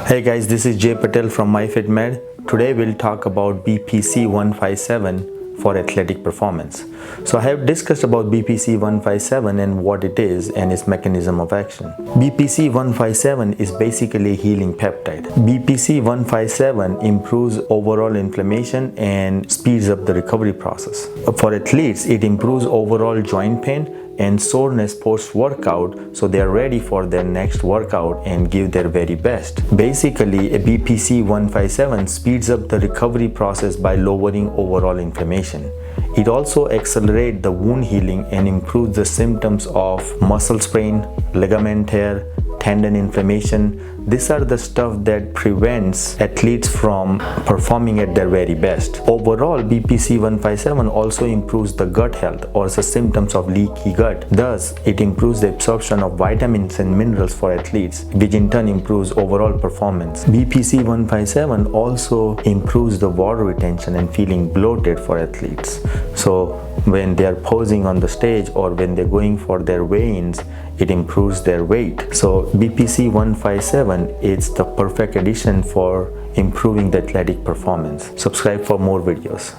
Hey guys, this is Jay Patel from MyFitMed. Today we'll talk about BPC-157 for athletic performance. So I have discussed about BPC-157 and what it is and its mechanism of action. BPC-157 is basically a healing peptide. BPC-157 improves overall inflammation and speeds up the recovery process. For athletes, it improves overall joint pain and soreness post-workout, so they are ready for their next workout and give their very best. Basically, a BPC-157 speeds up the recovery process by lowering overall inflammation. It also accelerates the wound healing and improves the symptoms of muscle sprain, ligament tear, tendon inflammation. These are the stuff that prevents athletes from performing at their very best. Overall, BPC-157 also improves the gut health or the symptoms of leaky gut. Thus, it improves the absorption of vitamins and minerals for athletes, which in turn improves overall performance. BPC-157 also improves the water retention and feeling bloated for athletes. So when they are posing on the stage or when they're going for their weigh-ins, it improves their weight. So BPC-157 is the perfect addition for improving the athletic performance. Subscribe for more videos.